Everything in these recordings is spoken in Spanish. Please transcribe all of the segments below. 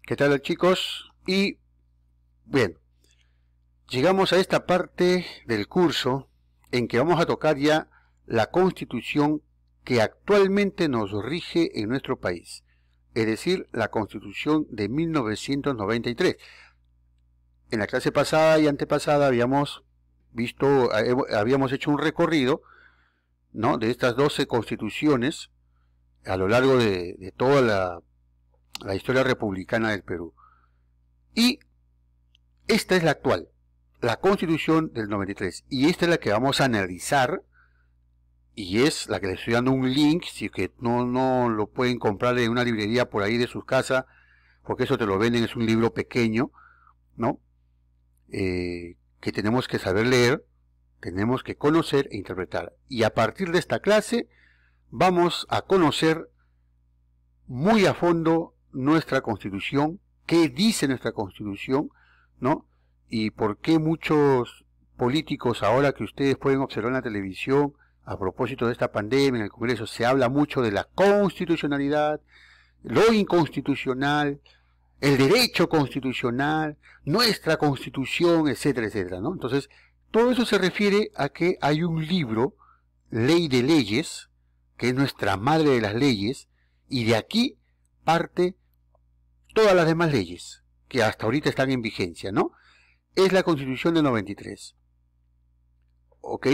¿Qué tal, chicos? Y bien, llegamos a esta parte del curso en que vamos a tocar ya la Constitución que actualmente nos rige en nuestro país, es decir, la Constitución de 1993. En la clase pasada y antepasada habíamos visto, habíamos hecho un recorrido, ¿no?, de estas 12 constituciones a lo largo de toda la historia republicana del Perú. Y esta es la actual, la Constitución del 93, y esta es la que vamos a analizar, y es la que les estoy dando un link, si que no lo pueden comprar en una librería por ahí de sus casas, porque eso te lo venden, es un libro pequeño, ¿no? Que tenemos que saber leer, tenemos que conocer e interpretar. Y a partir de esta clase vamos a conocer muy a fondo nuestra Constitución, qué dice nuestra Constitución, ¿no? Y por qué muchos políticos, ahora que ustedes pueden observar en la televisión, a propósito de esta pandemia en el Congreso, se habla mucho de la constitucionalidad, lo inconstitucional, el derecho constitucional, nuestra Constitución, etcétera, etcétera, ¿no? Entonces, todo eso se refiere a que hay un libro, Ley de Leyes, que es nuestra madre de las leyes, y de aquí parte todas las demás leyes que hasta ahorita están en vigencia, ¿no? Es la Constitución del 93. ¿Ok?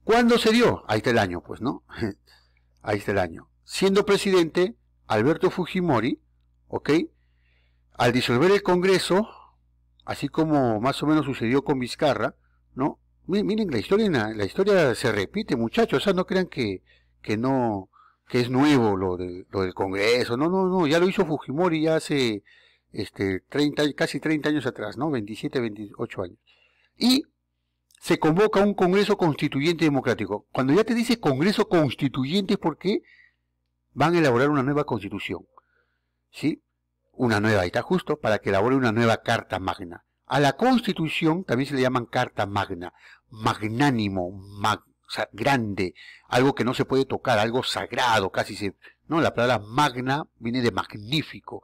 ¿Cuándo se dio? Ahí está el año, pues, ¿no? Ahí está el año. Siendo presidente Alberto Fujimori, ¿ok? Al disolver el Congreso, así como más o menos sucedió con Vizcarra, ¿no? Miren, la historia se repite, muchachos, o sea, no crean que no, que es nuevo lo del Congreso, no, ya lo hizo Fujimori ya hace casi 30 años atrás, ¿no? 27, 28 años. Y se convoca un Congreso Constituyente Democrático. Cuando ya te dice Congreso Constituyente es porque van a elaborar una nueva Constitución, ¿sí? Una nueva, ahí está justo, para que elabore una nueva Carta Magna. A la Constitución también se le llaman Carta Magna, magnánimo, o sea, grande, algo que no se puede tocar, algo sagrado, ¿no? La palabra magna viene de magnífico.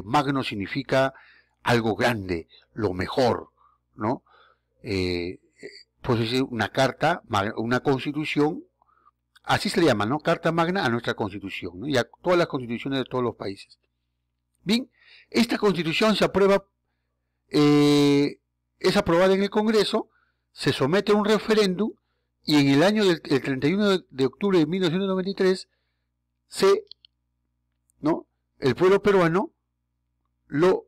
Magno significa algo grande, lo mejor, ¿no? Pues es una carta, una constitución, así se le llama, ¿no? Carta Magna a nuestra Constitución, ¿no? Y a todas las constituciones de todos los países. Bien, esta Constitución se aprueba, es aprobada en el Congreso, se somete a un referéndum, y en el año del 31 de octubre de 1993, ¿no?, el pueblo peruano lo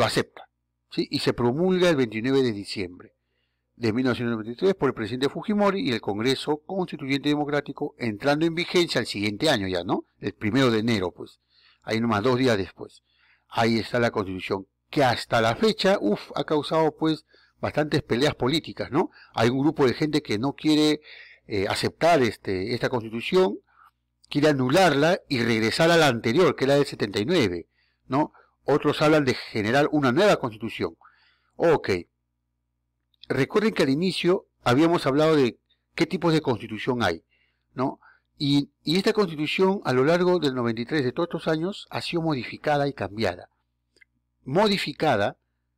acepta, ¿sí? Y se promulga el 29 de diciembre de 1993 por el presidente Fujimori y el Congreso Constituyente Democrático, entrando en vigencia el siguiente año ya, ¿no? El 1 de enero, pues, ahí nomás 2 días después. Ahí está la Constitución, que hasta la fecha, ha causado, pues, bastantes peleas políticas, ¿no? Hay un grupo de gente que no quiere aceptar esta Constitución, quiere anularla y regresar a la anterior, que era del 79, ¿no? Otros hablan de generar una nueva Constitución. Ok. Recuerden que al inicio habíamos hablado de qué tipos de Constitución hay, ¿no? Y esta Constitución, a lo largo del 93, de todos estos años, ha sido modificada y cambiada.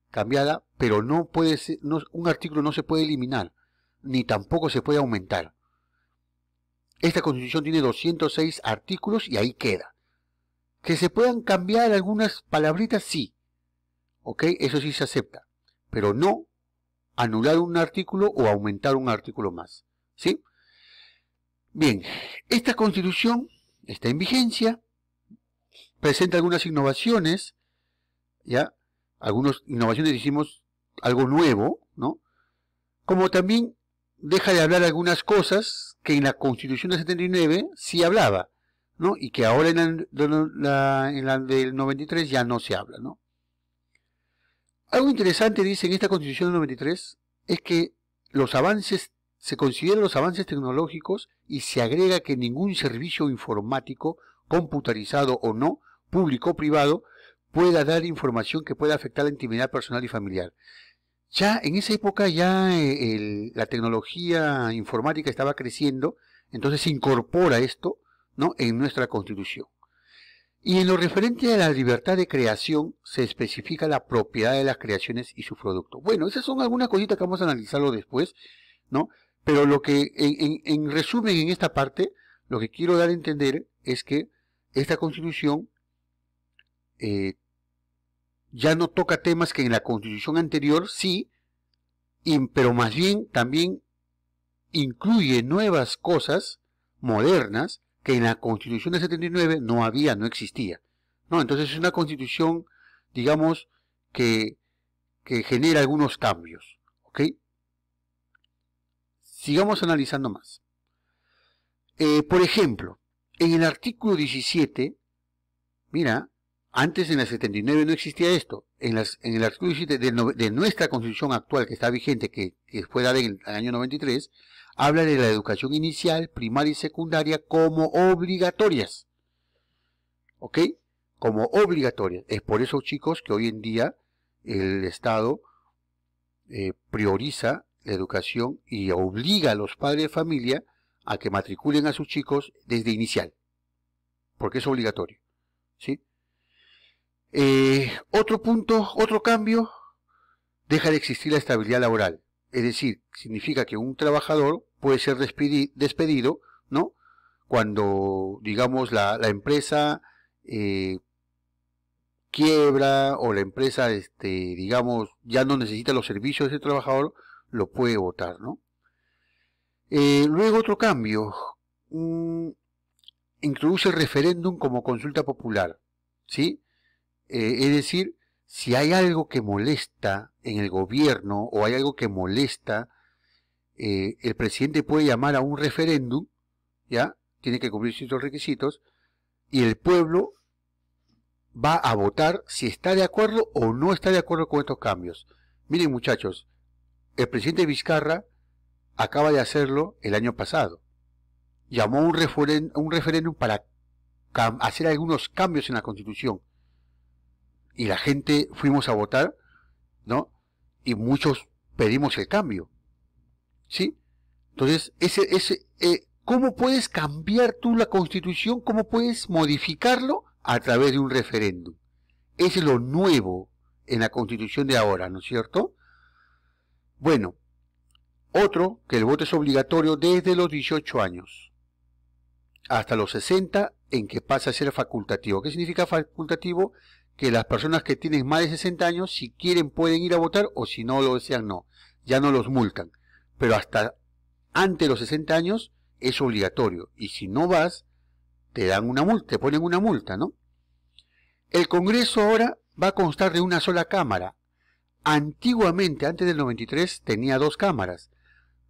Cambiada, pero no puede ser, un artículo no se puede eliminar, ni tampoco se puede aumentar. Esta Constitución tiene 206 artículos y ahí queda. Que se puedan cambiar algunas palabritas, sí. ¿Ok? Eso sí se acepta. Pero no anular un artículo o aumentar un artículo más. ¿Sí? Bien, esta Constitución está en vigencia, presenta algunas innovaciones, ¿ya? Algunas innovaciones, decimos, algo nuevo, ¿no? Como también deja de hablar algunas cosas que en la Constitución del 79 sí hablaba, ¿no? Y que ahora en la del 93 ya no se habla, ¿no? Algo interesante, dice en esta Constitución del 93, es que los avances, se consideran los avances tecnológicos y se agrega que ningún servicio informático, computarizado o no, público o privado, pueda dar información que pueda afectar la intimidad personal y familiar. Ya en esa época ya la tecnología informática estaba creciendo, entonces se incorpora esto, ¿no?, en nuestra Constitución. Y en lo referente a la libertad de creación, se especifica la propiedad de las creaciones y su producto. Bueno, esas son algunas cositas que vamos a analizarlo después, ¿no? Pero lo que, en resumen, en esta parte, lo que quiero dar a entender es que esta Constitución ya no toca temas que en la Constitución anterior sí, pero más bien también incluye nuevas cosas modernas que en la Constitución de 79 no había, no existía, ¿no? Entonces es una Constitución, digamos, que genera algunos cambios, ¿ok? Sigamos analizando más. Por ejemplo, en el artículo 17, mira, antes en la 79 no existía esto. En el artículo 17 de nuestra Constitución actual, que está vigente, que fue dada en el año 93, habla de la educación inicial, primaria y secundaria como obligatorias. ¿Ok? Como obligatorias. Es por eso, chicos, que hoy en día el Estado prioriza la educación y obliga a los padres de familia a que matriculen a sus chicos desde inicial. Porque es obligatorio. ¿Sí? Otro punto, otro cambio, deja de existir la estabilidad laboral. Es decir, significa que un trabajador puede ser despedido, ¿no?, cuando, digamos, la empresa quiebra o la empresa, digamos, ya no necesita los servicios de ese trabajador, lo puede votar, ¿no? Luego otro cambio, introduce el referéndum como consulta popular, ¿sí? Es decir, si hay algo que molesta en el gobierno o hay algo que molesta, el presidente puede llamar a un referéndum, ¿ya? Tiene que cumplir ciertos requisitos, y el pueblo va a votar si está de acuerdo o no está de acuerdo con estos cambios. Miren, muchachos, el presidente Vizcarra acaba de hacerlo el año pasado. Llamó a un referéndum para hacer algunos cambios en la Constitución. Y la gente fuimos a votar, ¿no? Y muchos pedimos el cambio, ¿sí? Entonces, ¿cómo puedes cambiar tú la Constitución? ¿Cómo puedes modificarlo? A través de un referéndum. Es lo nuevo en la Constitución de ahora, ¿no es cierto? Bueno, otro, que el voto es obligatorio desde los 18 años hasta los 60, en que pasa a ser facultativo. ¿Qué significa facultativo? Que las personas que tienen más de 60 años, si quieren pueden ir a votar, o si no lo desean, no. Ya no los multan. Pero hasta antes de los 60 años es obligatorio. Y si no vas, te dan una multa, te ponen una multa, ¿no? El Congreso ahora va a constar de una sola cámara. Antiguamente, antes del 93, tenía dos cámaras.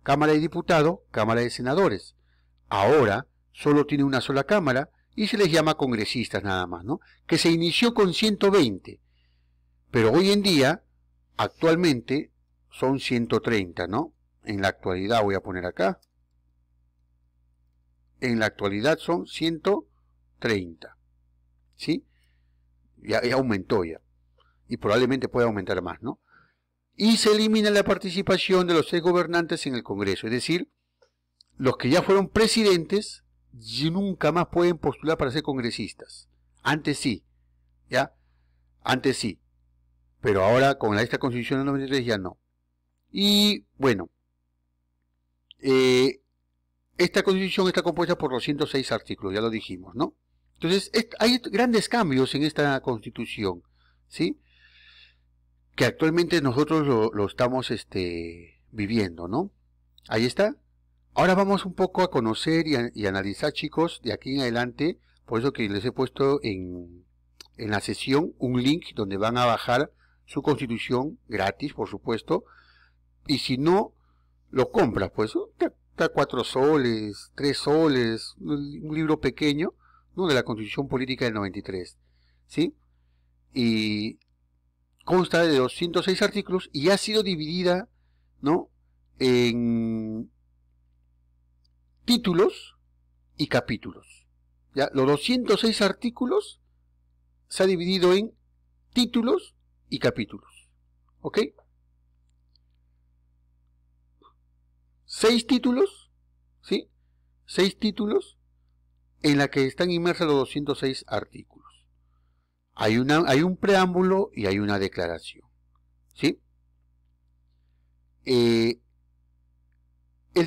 Cámara de Diputados, Cámara de Senadores. Ahora solo tiene una sola cámara y se les llama congresistas nada más, ¿no? Que se inició con 120, pero hoy en día, actualmente, son 130, ¿no? En la actualidad, voy a poner acá, en la actualidad son 130, ¿sí? Ya aumentó ya, y probablemente pueda aumentar más, ¿no? Y se elimina la participación de los 6 gobernantes en el Congreso, es decir, los que ya fueron presidentes y nunca más pueden postular para ser congresistas. Antes sí, ¿ya? Antes sí. Pero ahora con esta Constitución del 93 ya no. Y bueno, esta Constitución está compuesta por 206 artículos, ya lo dijimos, ¿no? Entonces, hay grandes cambios en esta Constitución, ¿sí? Que actualmente nosotros lo estamos viviendo, ¿no? Ahí está. Ahora vamos un poco a conocer y analizar, chicos, de aquí en adelante, por eso que les he puesto en la sesión un link donde van a bajar su Constitución gratis, por supuesto, y si no, lo compras, pues, está 4 soles, 3 soles, un libro pequeño, ¿no?, de la Constitución Política del 93, ¿sí? Y consta de 206 artículos y ha sido dividida, ¿no?, en títulos y capítulos. ¿Ya? Los 206 artículos se ha dividido en títulos y capítulos. ¿Ok? 6 títulos, ¿sí? 6 títulos en la que están inmersos los 206 artículos. Hay un preámbulo y hay una declaración, ¿sí? El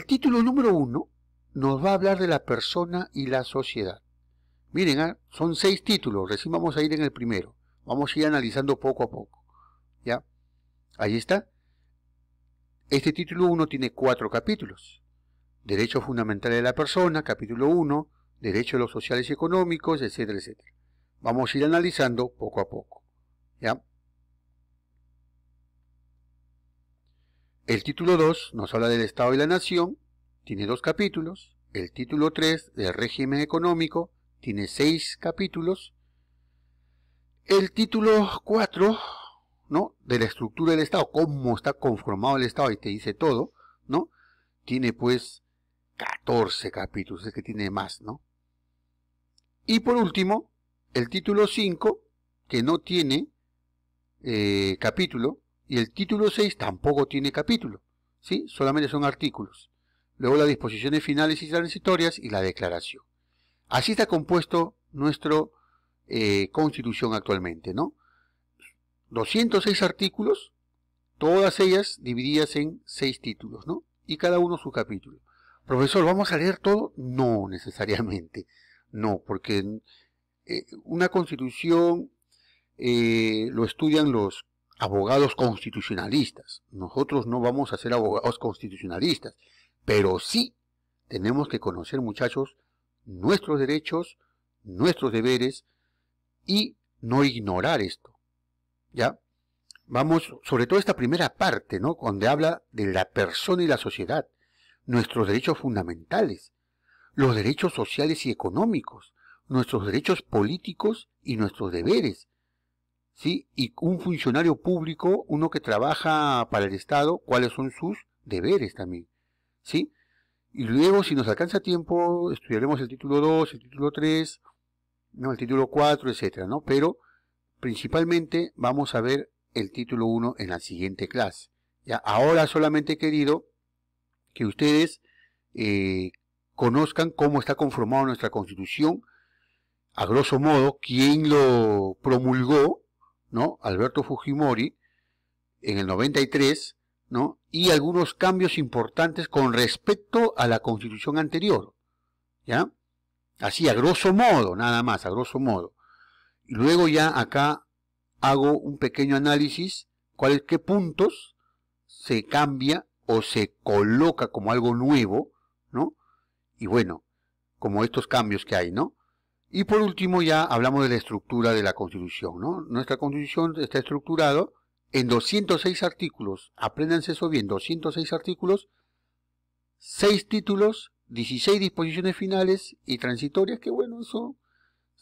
título número 1 nos va a hablar de la persona y la sociedad. Miren, son 6 títulos, recién vamos a ir en el primero. Vamos a ir analizando poco a poco, ¿ya? Ahí está. Este título 1 tiene 4 capítulos. Derechos fundamentales de la persona, capítulo 1, derechos de los sociales y económicos, etcétera, etcétera. Vamos a ir analizando poco a poco, ¿ya? El título 2 nos habla del Estado y la Nación, tiene 2 capítulos. El título 3 del régimen económico tiene 6 capítulos. El título 4, ¿no?, de la estructura del Estado, cómo está conformado el Estado, y te dice todo, ¿no?, tiene pues 14 capítulos, es que tiene más, ¿no? Y por último, el título 5, que no tiene capítulo, y el título 6 tampoco tiene capítulo, ¿sí? Solamente son artículos. Luego las disposiciones finales y transitorias y la declaración. Así está compuesto nuestro Constitución actualmente, ¿no? 206 artículos, todas ellas divididas en 6 títulos, ¿no? Y cada uno su capítulo. Profesor, ¿vamos a leer todo? No necesariamente, no, porque una Constitución lo estudian los abogados constitucionalistas. Nosotros no vamos a ser abogados constitucionalistas, pero sí tenemos que conocer, muchachos, nuestros derechos, nuestros deberes y no ignorar esto, ¿ya? Vamos, sobre todo esta primera parte, ¿no?, donde habla de la persona y la sociedad, nuestros derechos fundamentales, los derechos sociales y económicos, nuestros derechos políticos y nuestros deberes, ¿sí? Y un funcionario público, uno que trabaja para el Estado, cuáles son sus deberes también, ¿sí? Y luego, si nos alcanza tiempo, estudiaremos el título 2, el título 3, ¿no?, el título 4, etcétera, ¿no? Pero principalmente vamos a ver el título 1 en la siguiente clase. ¿Ya? Ahora solamente he querido que ustedes conozcan cómo está conformada nuestra Constitución, a grosso modo, quién lo promulgó, ¿no?, Alberto Fujimori, en el 93, ¿no?, y algunos cambios importantes con respecto a la Constitución anterior, ¿ya? Así, a grosso modo, nada más, a grosso modo. Y luego ya acá hago un pequeño análisis, qué puntos se cambia o se coloca como algo nuevo, ¿no? Y bueno, como estos cambios que hay, ¿no? Y por último ya hablamos de la estructura de la Constitución, ¿no? Nuestra Constitución está estructurada en 206 artículos, apréndanse eso bien, 206 artículos, 6 títulos, 16 disposiciones finales y transitorias, que bueno, eso,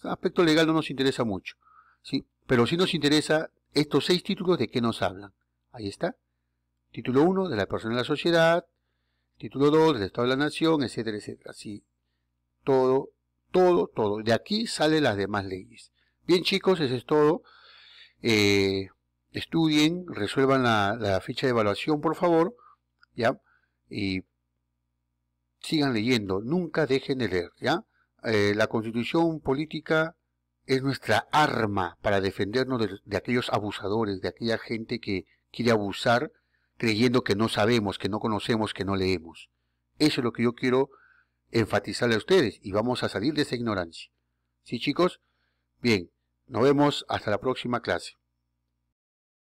aspecto legal no nos interesa mucho, ¿sí? Pero sí nos interesa estos 6 títulos, de qué nos hablan. Ahí está. Título 1, de la persona y la sociedad. Título 2, del Estado de la Nación, etcétera, etcétera. Así, todo. De aquí salen las demás leyes. Bien, chicos, eso es todo. Estudien, resuelvan la ficha de evaluación, por favor, ¿ya? Y sigan leyendo, nunca dejen de leer, ¿ya? La Constitución política es nuestra arma para defendernos de aquellos abusadores, de aquella gente que quiere abusar creyendo que no sabemos, que no conocemos, que no leemos. Eso es lo que yo quiero enfatizarle a ustedes y vamos a salir de esa ignorancia. ¿Sí, chicos? Bien, nos vemos hasta la próxima clase.